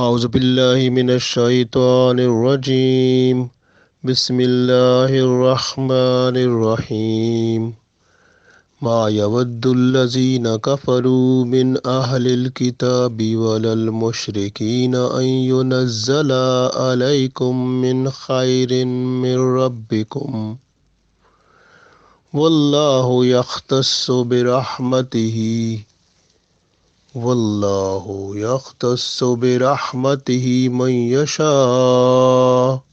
أعوذ بالله من الشيطان الرجيم بسم الله الرحمن الرحيم ما يود الذين كفروا من أهل الكتاب ولا المشركين أن ينزل عليكم من خير من ربكم والله يختص برحمته والله يختص برحمته من يشاء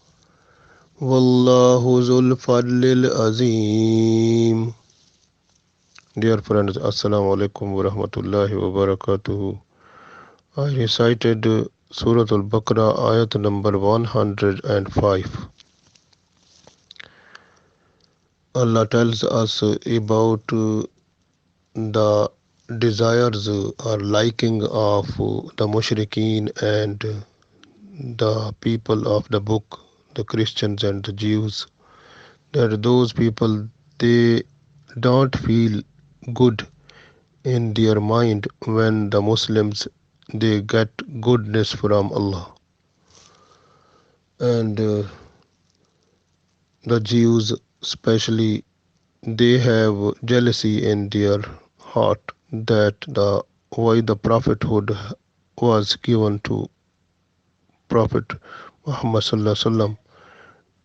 والله ذو الفضل العظيم. Dear friends, Assalamu alaikum wa rahmatullahi wa barakatuh. I recited Surah Al-Baqarah Ayat number 105. Allah tells us about the desires or liking of the mushrikeen and the people of the book, the Christians and the Jews, that those people, they don't feel good in their mind when the Muslims, they get goodness from Allah, and the Jews especially, they have jealousy in their heart that the why the prophethood was given to Prophet Muhammad sallallahu alaihi wasallam,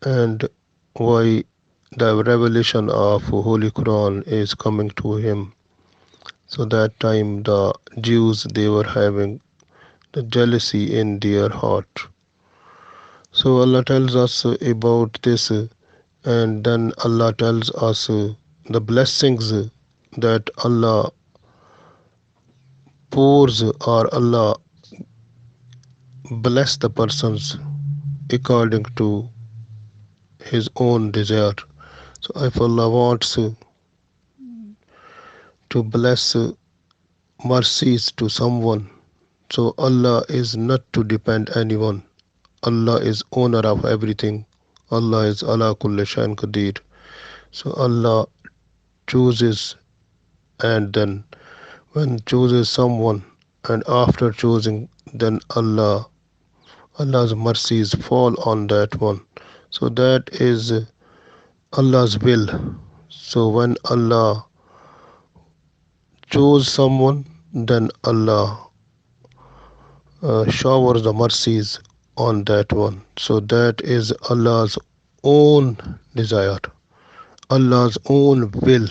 and why the revelation of Holy Quran is coming to him. So that time the Jews, they were having the jealousy in their heart. So Allah tells us about this, and then Allah tells us the blessings that Allah pours, or Allah bless the persons according to his own desire. So if Allah wants to bless mercies to someone, so Allah is not to depend anyone. Allah is owner of everything. Allah is ala kulli shayin qadir. So Allah chooses, and then when chooses someone, and after choosing, then Allah's mercies fall on that one. So that is Allah's will. So when Allah chose someone, then Allah showers the mercies on that one. So that is Allah's own desire, Allah's own will.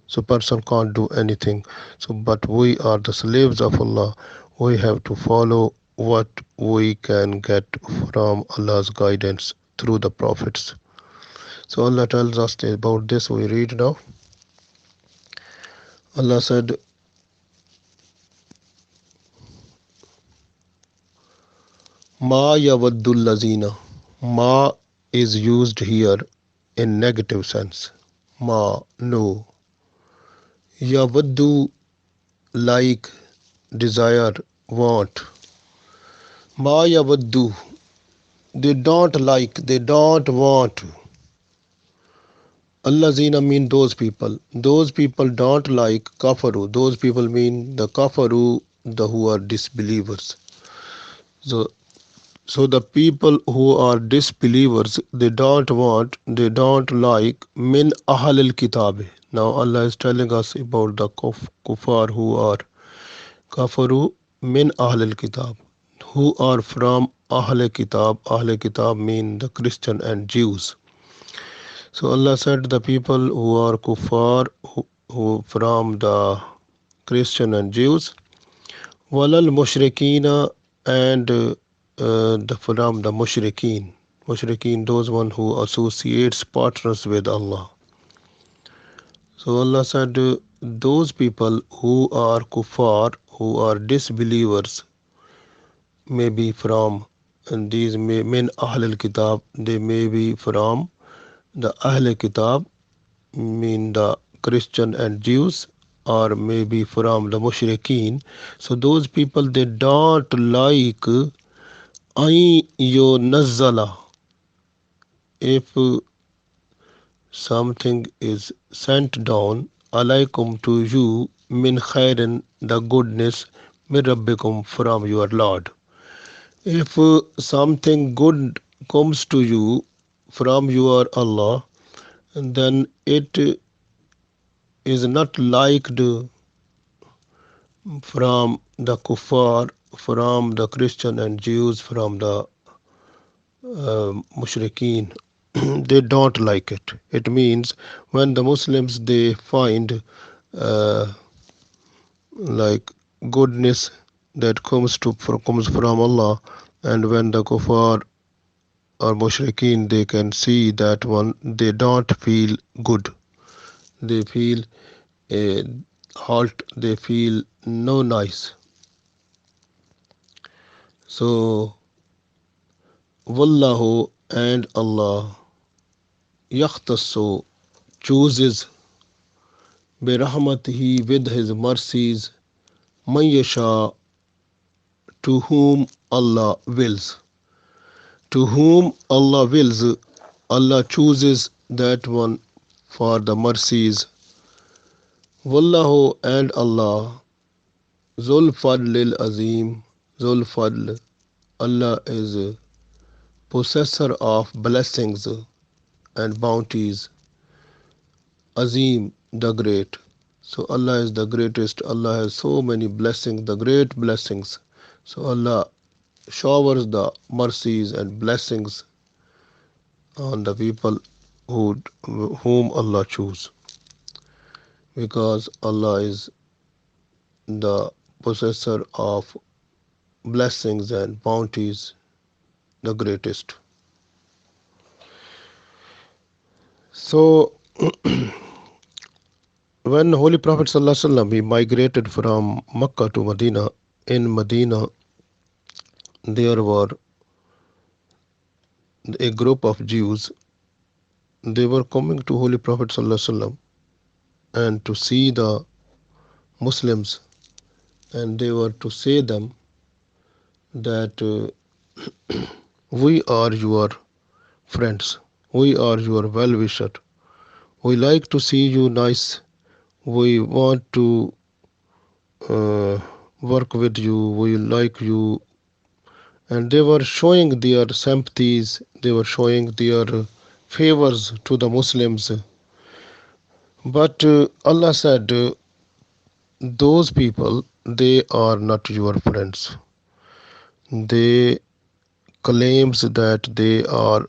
So person can't do anything. So but we are the slaves of Allah. We have to follow what we can get from Allah's guidance through the prophets. So Allah tells us about this. We read now. Allah said, Ma yawaddul lazina. Ma is used here in negative sense. Ma, no. Yawaddu, like, desire, want. Ma yawaddu, they don't like, they don't want. Allazina mean those people. Those people don't like kafaru. Those people mean the kafaru, the who are disbelievers. So the people who are disbelievers, they don't want, they don't like min ahl al kitab. Now Allah is telling us about the kuffar who are kafaru min ahl al kitab, who are from ahl kitab. Ahl kitab mean the Christian and Jews. So Allah said the people who are kuffar, who from the Christian and Jews, walal mushrikina, and from the mushrikeen, those one who associates partners with Allah. So Allah said those people who are kuffar, who are disbelievers, may be from, and these min ahl al kitab, they may be from the ahl kitab, mean the Christian and Jews, or maybe from the mushrikeen. So those people, they don't like ay yo nazzala, if something is sent down, alaikum, to you, min khairin, the goodness, min rabbikum, from your Lord. If something good comes to you from your Allah, then it is not liked from the kuffar, from the Christian and Jews, from the mushrikeen. They don't like it. It means when the Muslims they find uh, like goodness that comes from Allah, and when the kuffar or mushrikeen they can see that one, they don't feel good. They feel a halt. They feel no nice. So Wallahu and Allah yakhtassu chooses birahmatihi with his mercies man yasha to whom Allah wills. To whom Allah wills, Allah chooses that one for the mercies. Wallahu and Allah Zul Fadlil Azim. Zul Fadl, Allah is possessor of blessings and bounties. Azim, the great. So Allah is the greatest. Allah has so many blessings, the great blessings. So Allah showers the mercies and blessings on the people who, whom Allah choose. Because Allah is the possessor of blessings and bounties, the greatest. So when Holy Prophet ﷺ, he migrated from Mecca to Medina, in Medina there were a group of Jews. They were coming to Holy Prophet ﷺ and to see the Muslims, and they were to say them that we are your friends, we are your well-wisher, we like to see you nice, we want to uh, work with you, we like you. And they were showing their sympathies, they were showing their favors to the Muslims. But Allah said, those people, they are not your friends. They claims that they are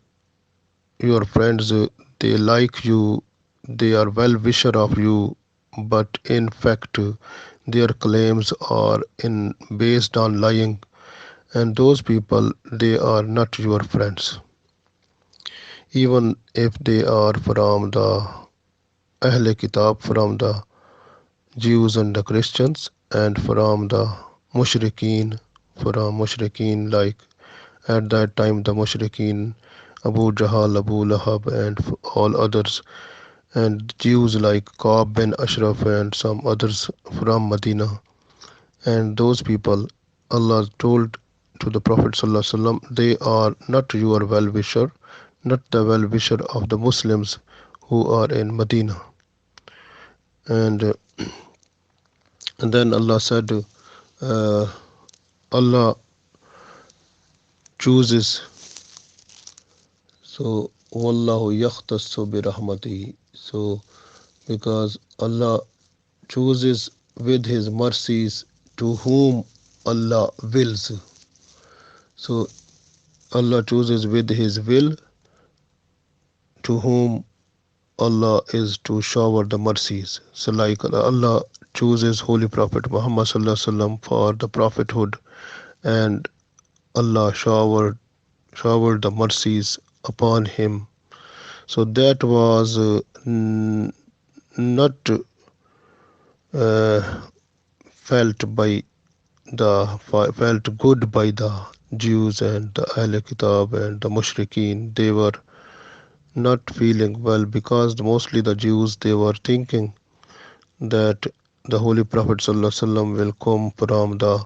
your friends, they like you, they are well wisher of you, but in fact their claims are in based on lying, and those people they are not your friends, even if they are from the Ahle Kitab, from the Jews and the Christians, and from the mushrikeen like at that time the mushrikeen Abu Jahal, Abu Lahab, and all others, and Jews like Ka'b bin Ashraf and some others from Medina. And those people, Allah told to the Prophet ﷺ, they are not your well-wisher, not the well-wisher of the Muslims who are in Medina. And, and then Allah said, uh, Allah chooses. So, Wallahu yakhtassu bi rahmatihi. So, because Allah chooses with His mercies to whom Allah wills. So, Allah chooses with His will to whom Allah is to shower the mercies. So, like Allah chooses Holy Prophet Muhammad for the prophethood, and Allah showered the mercies upon him. So that was not uh, felt by felt good by the Jews and the Ahl Kitab and the Mushrikeen. They were not feeling well because mostly the Jews they were thinking that the Holy Prophet ﷺ will come from the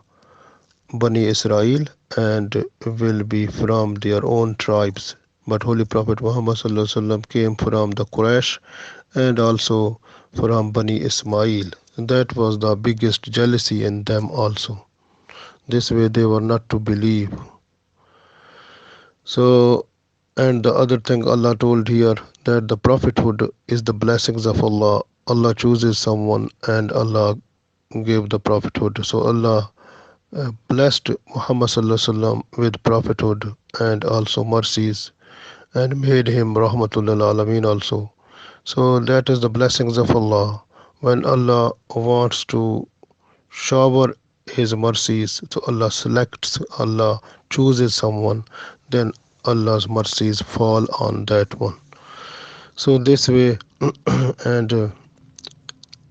Bani Israel and will be from their own tribes. But Holy Prophet Muhammad ﷺ came from the Quraysh and also from Bani Ismail. That was the biggest jealousy in them also. This way they were not to believe. So, and the other thing Allah told here, that the prophethood is the blessings of Allah. Allah chooses someone and Allah gave the prophethood. So Allah blessed Muhammad sallallahu alaihi wasallam with prophethood and also mercies, and made him rahmatul lil alamin also. So that is the blessings of Allah. When Allah wants to shower his mercies, so Allah selects, Allah chooses someone, then Allah's mercies fall on that one. So this way, and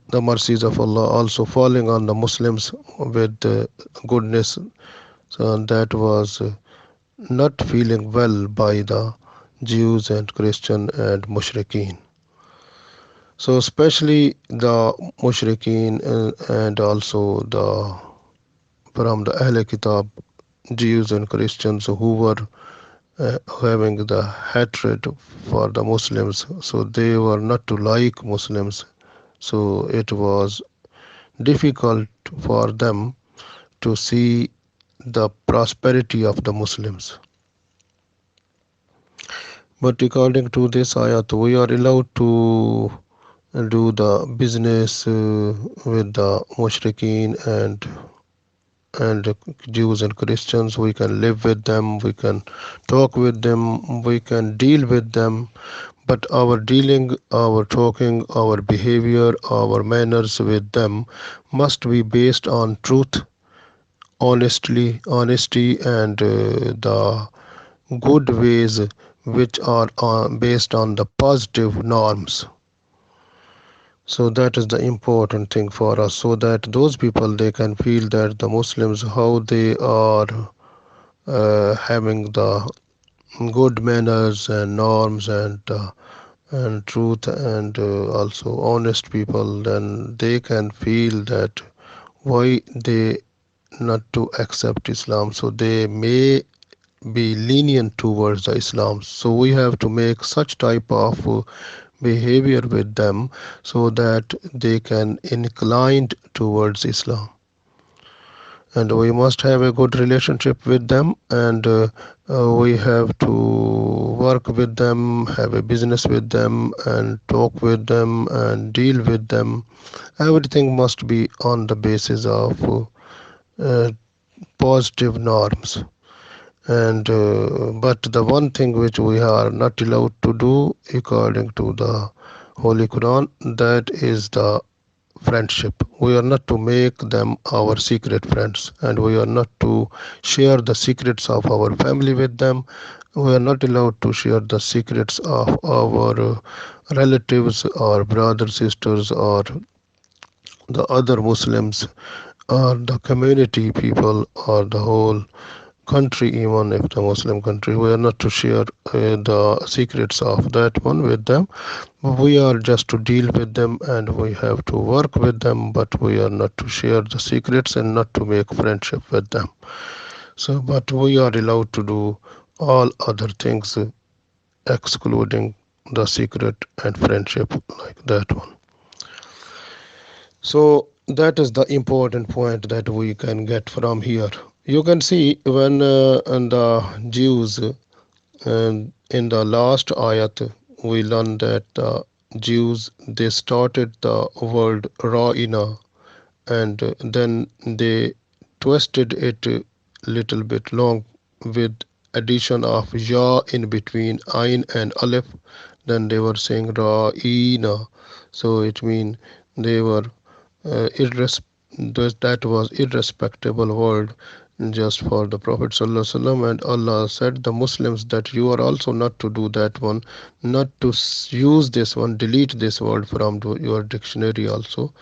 the mercies of Allah also falling on the Muslims with goodness. So that was not feeling well by the Jews and Christian and Mushrikeen. So especially the Mushrikeen, and also the from the Ahl Kitab, Jews and Christians who were having the hatred for the Muslims. So they were not to like Muslims. So it was difficult for them to see the prosperity of the Muslims. But according to this ayat, we are allowed to do the business with the mushrikeen and Jews and Christians. We can live with them, we can talk with them, we can deal with them. But our dealing, our talking, our behavior, our manners with them must be based on truth, honesty, and the good ways which are based on the positive norms. So that is the important thing for us, so that those people, they can feel that the Muslims, how they are having the good manners and norms and truth, and also honest people, then they can feel that why they not to accept Islam. So they may be lenient towards the Islam. So we have to make such type of behavior with them so that they can incline towards Islam. And we must have a good relationship with them, and we have to work with them, have a business with them, and talk with them and deal with them. Everything must be on the basis of uh, positive norms. And but the one thing which we are not allowed to do according to the Holy Quran, that is the friendship. We are not to make them our secret friends, and we are not to share the secrets of our family with them. We are not allowed to share the secrets of our relatives or brothers, sisters, or the other Muslims, or the community people, or the whole country. Even if the Muslim country, we are not to share the secrets of that one with them. We are just to deal with them, and we have to work with them, but we are not to share the secrets and not to make friendship with them. So but we are allowed to do all other things, excluding the secret and friendship, like that one. So that is the important point that we can get from here. You can see when and the Jews, and in the last ayat, we learn that the Jews, they started the word Ra'ina, and then they twisted it a little bit long with addition of ya in between ain and aleph. Then they were saying Ra'ina. So it means they were irres- that was irrespectable word just for the Prophet ﷺ. And Allah said the Muslims that you are also not to do that one, not to use this one, delete this word from your dictionary also.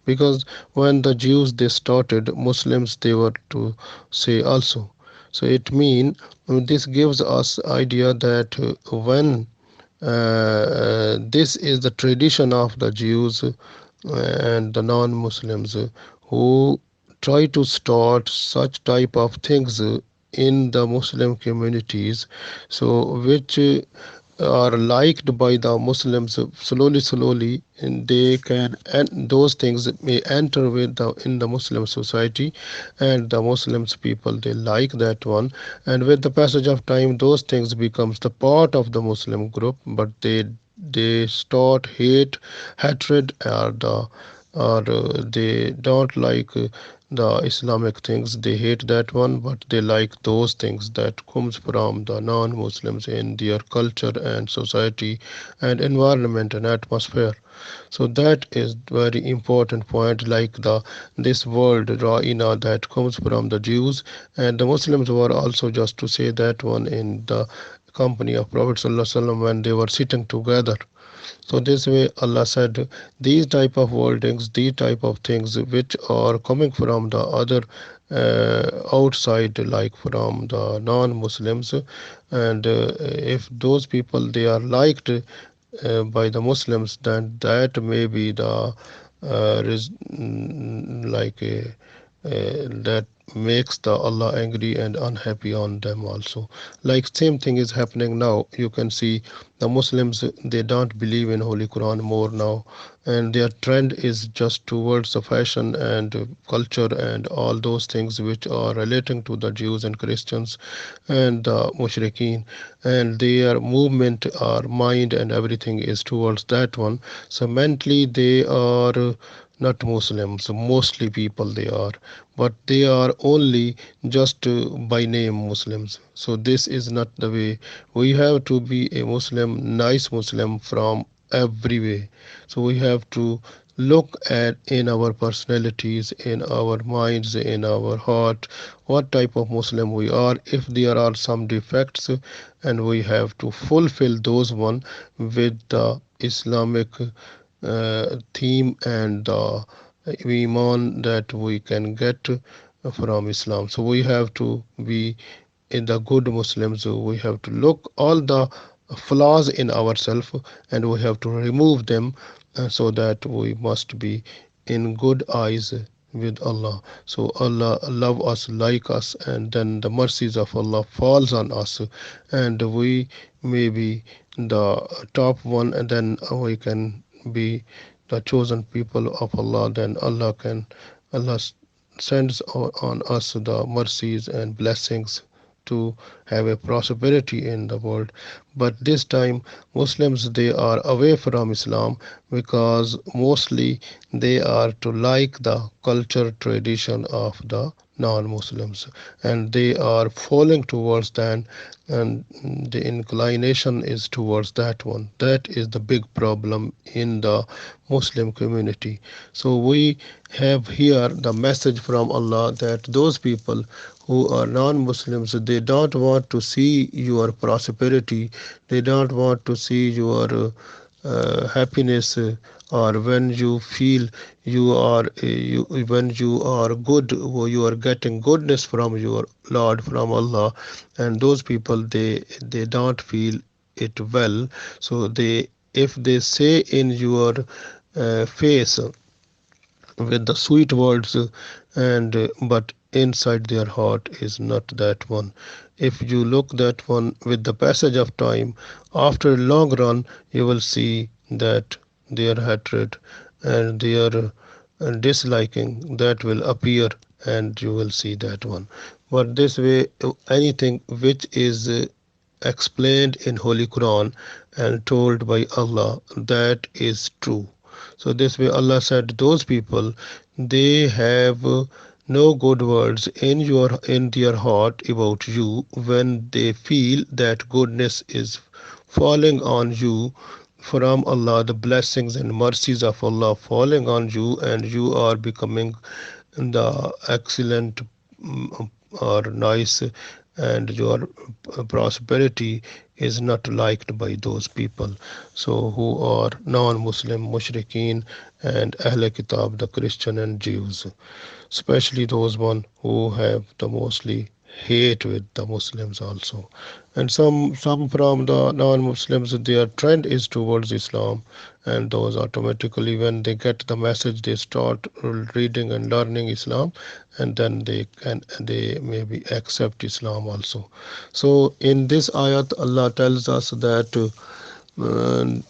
Because when the Jews they started, Muslims they were to say also. So it mean this gives us idea that when this is the tradition of the Jews and the non-Muslims who try to start such type of things in the Muslim communities, so which are liked by the Muslims slowly, and they can, and those things may enter with the in the Muslim society, and the Muslims people they like that one, and with the passage of time, those things becomes the part of the Muslim group, but they start hatred, or they don't like the Islamic things. They hate that one, but they like those things that comes from the non-Muslims in their culture and society and environment and atmosphere. So that is very important point. Like the this word Ra'ina that comes from the Jews, and the Muslims were also just to say that one in the company of Prophet Sallallahu Alaihi Wasallam when they were sitting together. So this way Allah said these type of wordings, these type of things which are coming from the other outside, like from the non-Muslims, and if those people they are liked by the Muslims, then that may be the like that makes the Allah angry and unhappy on them also. Like same thing is happening now. You can see the Muslims they don't believe in Holy Quran more now, and their trend is just towards the fashion and culture and all those things which are relating to the Jews and Christians and the Mushrikeen, and their movement or mind and everything is towards that one. So mentally they are not Muslims, mostly people they are, but they are only just by name Muslims. So this is not the way. We have to be a Muslim, nice Muslim from every way. So we have to look at in our personalities, in our minds, in our heart, what type of Muslim we are. If there are some defects, and we have to fulfill those one with the Islamic theme and the iman that we can get from Islam. So we have to be in the good Muslims. We have to look all the flaws in ourselves and we have to remove them, so that we must be in good eyes with Allah. So Allah love us, like us, and then the mercies of Allah falls on us, and we may be the top one, and then we can be the chosen people of Allah. Then Allah sends on us the mercies and blessings to have a prosperity in the world. But this time Muslims they are away from Islam because mostly they are to like the culture tradition of the non-Muslims, and they are falling towards that, and the inclination is towards that one. That is the big problem in the Muslim community. So we have here the message from Allah that those people who are non-Muslims they don't want to see your prosperity, they don't want to see your happiness, or when you feel you are when you are good, or you are getting goodness from your Lord, from Allah, and those people they don't feel it well. So they, if they say in your face with the sweet words, and but inside their heart is not that one. If you look that one with the passage of time, after a long run you will see that their hatred and their disliking that will appear, and you will see that one. But this way, anything which is explained in Holy Quran and told by Allah, that is true. So this way Allah said those people they have no good words in their heart about you. When they feel that goodness is falling on you from Allah, the blessings and mercies of Allah falling on you, and you are becoming the excellent, or nice, and your prosperity is not liked by those people, so who are non-Muslim, mushrikeen, and Ahl Kitab, the Christian and Jews, especially those one who have the mostly hate with the Muslims also. And some from the non-Muslims, their trend is towards Islam, and those automatically when they get the message they start reading and learning Islam, and then they maybe accept Islam also. So in this ayat Allah tells us that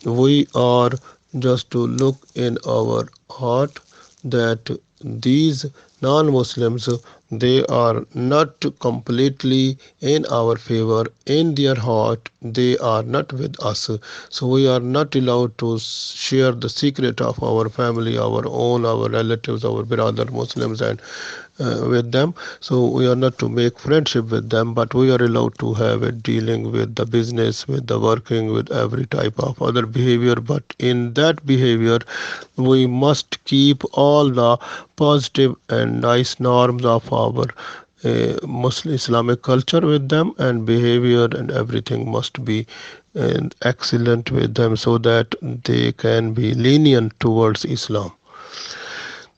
we are just to look in our heart that these non-Muslims, they are not completely in our favor. In their heart they are not with us, so we are not allowed to share the secret of our family, our relatives, our brother Muslims, and with them. So we are not to make friendship with them, but we are allowed to have a dealing with the business, with the working, with every type of other behavior. But in that behavior, we must keep all the positive and nice norms of our Muslim Islamic culture with them, and behavior and everything must be excellent with them so that they can be lenient towards Islam.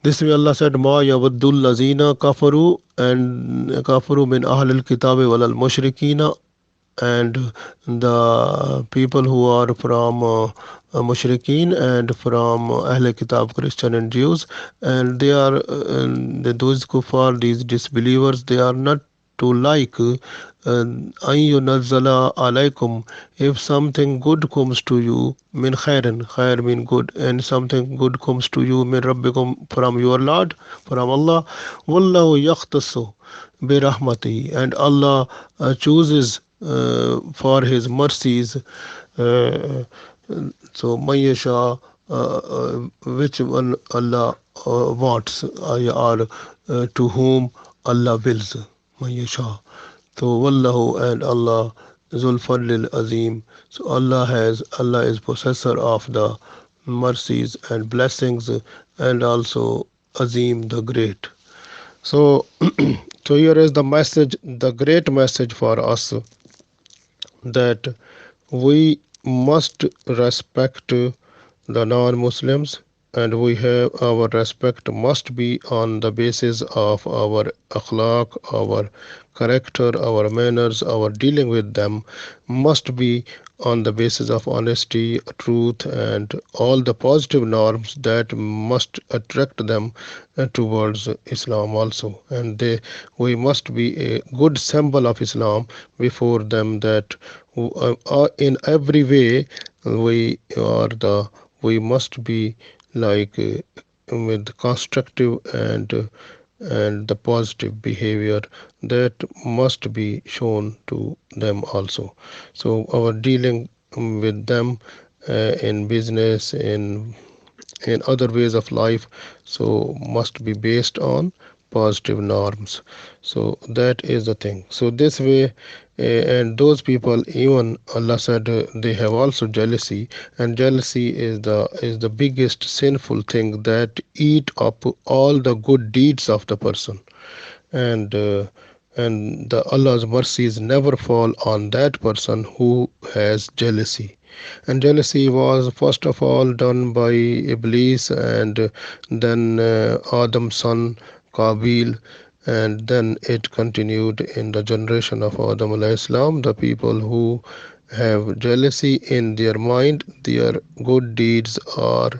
This way Allah said, Ma yawaddul lazina kafaru and kafaru min ahlil kitabi walal mushrikina, and the people who are from mushrikeen and from Ahl Kitab, Christian and Jews, and they are those kuffar, these disbelievers, they are not to like ayyunazzala alaikum, if something good comes to you, min khairin, khair mean good, and something good comes to you min rabbikum, from your Lord, from Allah, wallahu yakhtassu bi rahmati, and Allah chooses for his mercies. uh, so Mayasha, which one Allah wants, or to whom Allah wills. Mayasha. So Wallahu, and Allah Zul Fadlil Azim. So Allah is possessor of the mercies and blessings, and also Azim the great. So so here is the message, the great message for us, that we must respect the non-Muslims, and we have our respect must be on the basis of our akhlaq, our character, our manners, our dealing with them must be on the basis of honesty, truth, and all the positive norms that must attract them towards Islam also. And we must be a good symbol of Islam before them, that in every way we must be like with constructive and the positive behavior that must be shown to them also. So our dealing with them in business, in other ways of life, so must be based on positive norms. So that is the thing. So this way, and those people, even Allah said, they have also jealousy, and jealousy is the biggest sinful thing that eat up all the good deeds of the person. And uh, and the Allah's mercies never fall on that person who has jealousy. And jealousy was first of all done by Iblis, and then Adam's son Qabil, and then it continued in the generation of Adam alayhi salam. The people who have jealousy in their mind, their good deeds are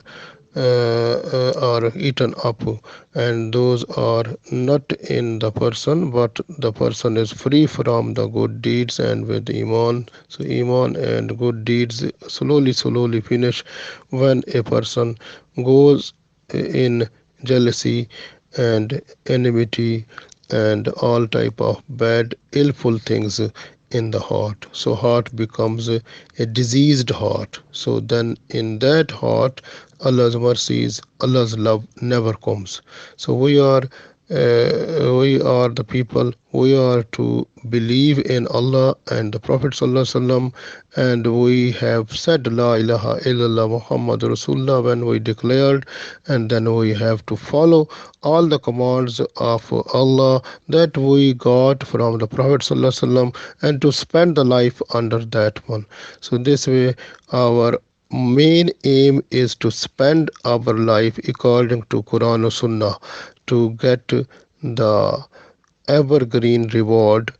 eaten up, and those are not in the person, but the person is free from the good deeds and with iman. So iman and good deeds slowly finish when a person goes in jealousy and enmity and all type of bad illful things in the heart. So heart becomes a diseased heart. So then in that heart, Allah's mercies, Allah's love never comes. So we are the people, we are to believe in Allah and the Prophet ﷺ, and we have said La ilaha illallah Muhammad Rasulullah when we declared, and then we have to follow all the commands of Allah that we got from the Prophet ﷺ, and to spend the life under that one. So this way our main aim is to spend our life according to Quran or Sunnah, to get the evergreen reward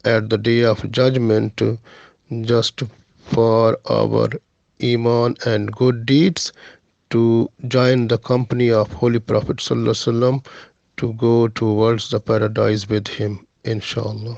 at the day of judgment just for our iman and good deeds to join the company of Holy Prophet ﷺ to go towards the paradise with him, inshallah.